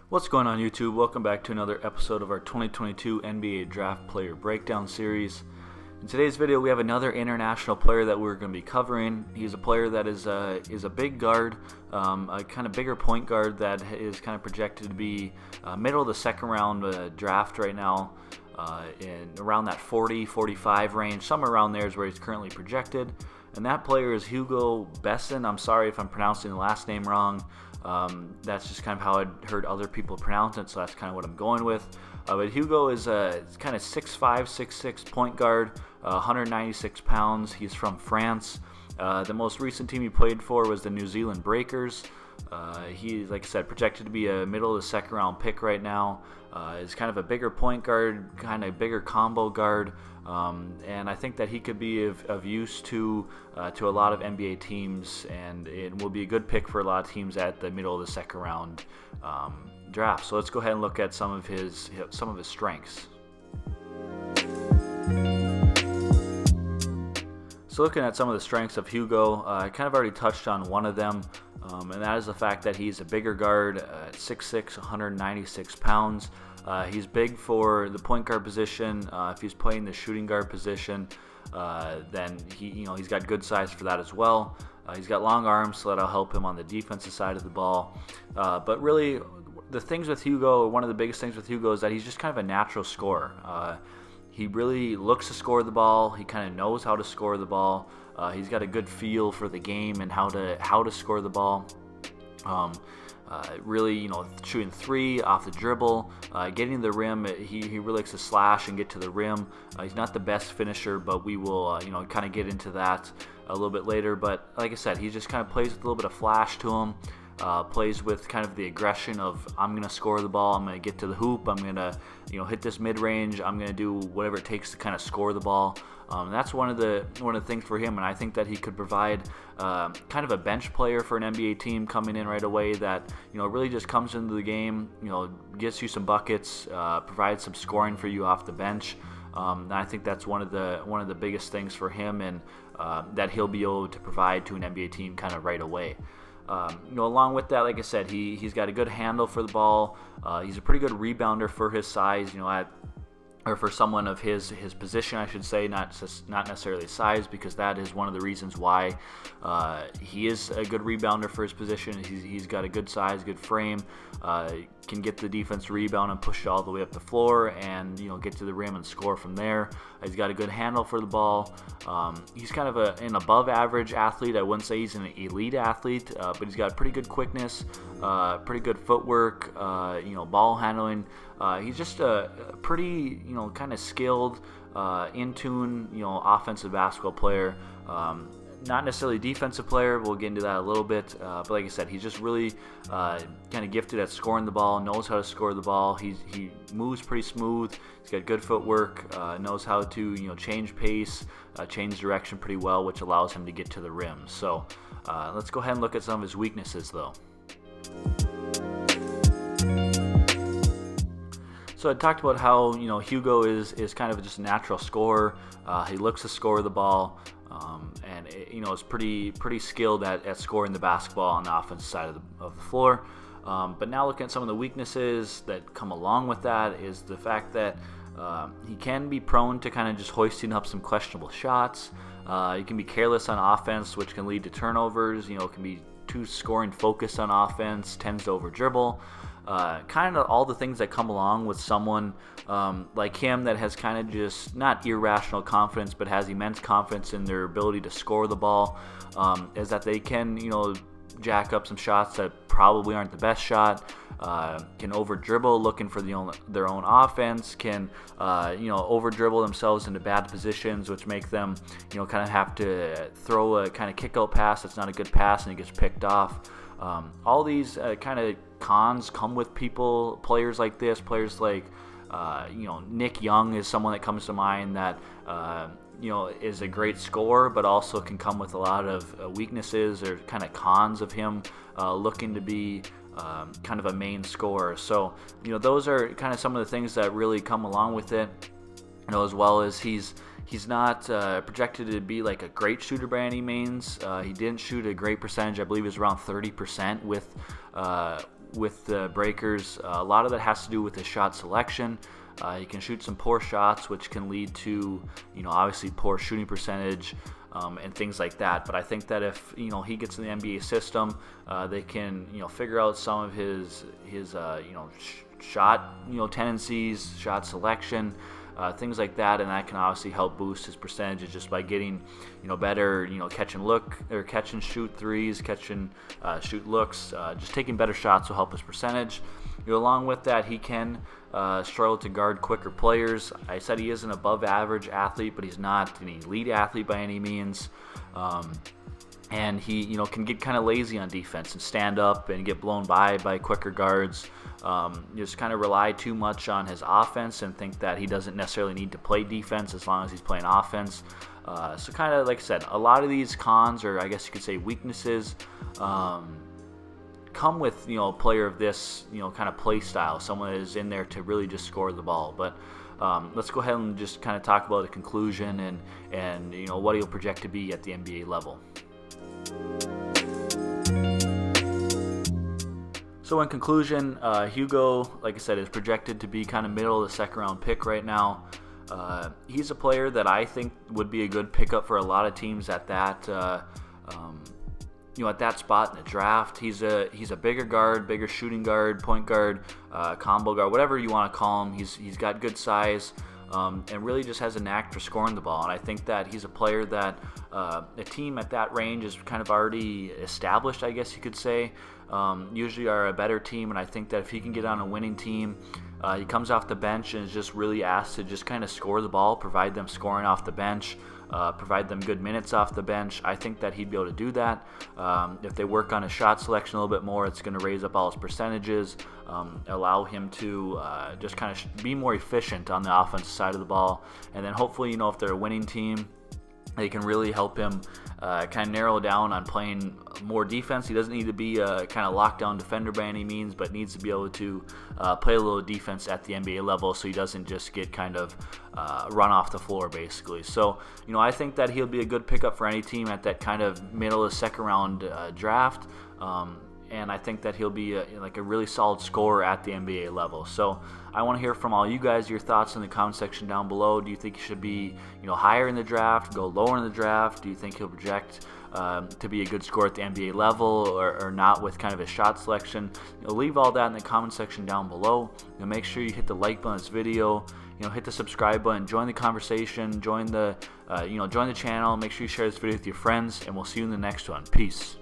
What's going on YouTube? Welcome back to another episode of our 2022 NBA Draft Player Breakdown series. In today's video we have another international player that we're going to be covering. He's a player that is a big guard, a kind of bigger point guard that is kind of projected to be middle of the second round draft right now, in around that 40-45 range. Somewhere around there is where he's currently projected. And that player is Hugo Besson. I'm sorry if I'm pronouncing the last name wrong. That's just kind of how I'd heard other people pronounce it, so that's kind of what I'm going with. But Hugo is a kind of 6'5", 6'6" point guard, 196 pounds. He's from France. The most recent team he played for was the New Zealand Breakers. He's, like I said, projected to be a middle of the second round pick right now. Is kind of a bigger point guard, kind of bigger combo guard. And I think that he could be of use to a lot of NBA teams, and it will be a good pick for a lot of teams at the middle of the second round draft. So let's go ahead and look at some of his strengths. So looking at some of the strengths of Hugo, I kind of already touched on one of them, and that is the fact that he's a bigger guard, 6'6", 196 pounds. He's big for the point guard position. If he's playing the shooting guard position, then he's got good size for that as well. He's got long arms, so that'll help him on the defensive side of the ball. But really, the things with Hugo, one of the biggest things with Hugo is that he's just kind of a natural scorer. He really looks to score the ball. He kind of knows how to score the ball. He's got a good feel for the game and how to score the ball. Really, shooting three off the dribble, getting to the rim. He really likes to slash and get to the rim. He's not the best finisher, but we will, kind of get into that a little bit later. But like I said, he just kind of plays with a little bit of flash to him. Plays with kind of the aggression of, I'm going to score the ball, I'm going to get to the hoop, I'm going to hit this mid-range, I'm going to do whatever it takes to kind of score the ball. That's one of the things for him, and I think that he could provide kind of a bench player for an NBA team coming in right away that really just comes into the game, gets you some buckets, provides some scoring for you off the bench. And I think that's one of the biggest things for him, and that he'll be able to provide to an NBA team kind of right away. Along with that, like I said, he's got a good handle for the ball. He's a pretty good rebounder for his size, or for someone of his position, I should say, not necessarily size, because that is one of the reasons why he is a good rebounder for his position. He's got a good size, good frame, can get the defense rebound and push it all the way up the floor, and get to the rim and score from there. He's got a good handle for the ball. He's kind of an above average athlete. I wouldn't say he's an elite athlete, but he's got pretty good quickness, pretty good footwork, ball handling. He's just a pretty, kind of skilled, in tune, offensive basketball player. Not necessarily defensive player. We'll get into that a little bit. But like I said, he's just really kind of gifted at scoring the ball. Knows how to score the ball. He moves pretty smooth. He's got good footwork. Knows how to change pace, change direction pretty well, which allows him to get to the rim. So let's go ahead and look at some of his weaknesses, though. So I talked about how Hugo is kind of just a natural scorer. He looks to score the ball, and is pretty skilled at scoring the basketball on the offensive side of the floor. But now looking at some of the weaknesses that come along with that is the fact that he can be prone to kind of just hoisting up some questionable shots. He can be careless on offense, which can lead to turnovers. Can be too scoring focused on offense, tends to over dribble. Kind of all the things that come along with someone like him that has kind of just not irrational confidence, but has immense confidence in their ability to score the ball, is that they can jack up some shots that probably aren't the best shot, can over dribble looking for their own offense, can over dribble themselves into bad positions, which make them kind of have to throw a kind of kick out pass that's not a good pass and it gets picked off. All these kind of cons come with players like this. Players like Nick Young is someone that comes to mind that is a great scorer, but also can come with a lot of weaknesses or kind of cons of him looking to be kind of a main scorer. So those are kind of some of the things that really come along with it. As well as he's not projected to be like a great shooter by any means. He didn't shoot a great percentage. I believe it was around 30% with with the breakers. A lot of that has to do with his shot selection. He can shoot some poor shots, which can lead to, obviously poor shooting percentage and things like that. But I think that if, he gets in the NBA system, they can, figure out some of his shot, tendencies, shot selection, things like that, and that can obviously help boost his percentages just by getting, better, catch and shoot threes, shoot looks, just taking better shots will help his percentage. Along with that, he can struggle to guard quicker players. I said he is an above average athlete, but he's not an elite athlete by any means. And he, can get kind of lazy on defense and stand up and get blown by quicker guards. Just kind of rely too much on his offense and think that he doesn't necessarily need to play defense as long as he's playing offense. So kind of, like I said, a lot of these cons, or I guess you could say weaknesses, come with, a player of this, kind of play style, someone that is in there to really just score the ball. But let's go ahead and just kind of talk about the conclusion and what he'll project to be at the NBA level. So in conclusion, Hugo, like I said, is projected to be kind of middle of the second round pick right now. He's a player that I think would be a good pickup for a lot of teams at that at that spot in the draft. He's a bigger guard, bigger shooting guard, point guard, combo guard, whatever you want to call him. He's got good size. And really just has a knack for scoring the ball. And I think that he's a player that a team at that range is kind of already established, I guess you could say. Usually are a better team, and I think that if he can get on a winning team, he comes off the bench and is just really asked to just kind of score the ball, provide them scoring off the bench, provide them good minutes off the bench. I think that he'd be able to do that. If they work on his shot selection a little bit more, it's going to raise up all his percentages, allow him to just kind of be more efficient on the offensive side of the ball. And then hopefully, if they're a winning team, they can really help him kind of narrow down on playing more defense. He doesn't need to be a kind of lockdown defender by any means, but needs to be able to play a little defense at the NBA level so he doesn't just get kind of run off the floor, basically. So, I think that he'll be a good pickup for any team at that kind of middle of second round draft. And I think that he'll be a really solid scorer at the NBA level. So I want to hear from all you guys, your thoughts in the comment section down below. Do you think he should be higher in the draft, go lower in the draft? Do you think he'll project to be a good scorer at the NBA level or not with kind of his shot selection? Leave all that in the comment section down below. Make sure you hit the like button on this video. Hit the subscribe button, join the conversation, join the channel. Make sure you share this video with your friends, and we'll see you in the next one. Peace.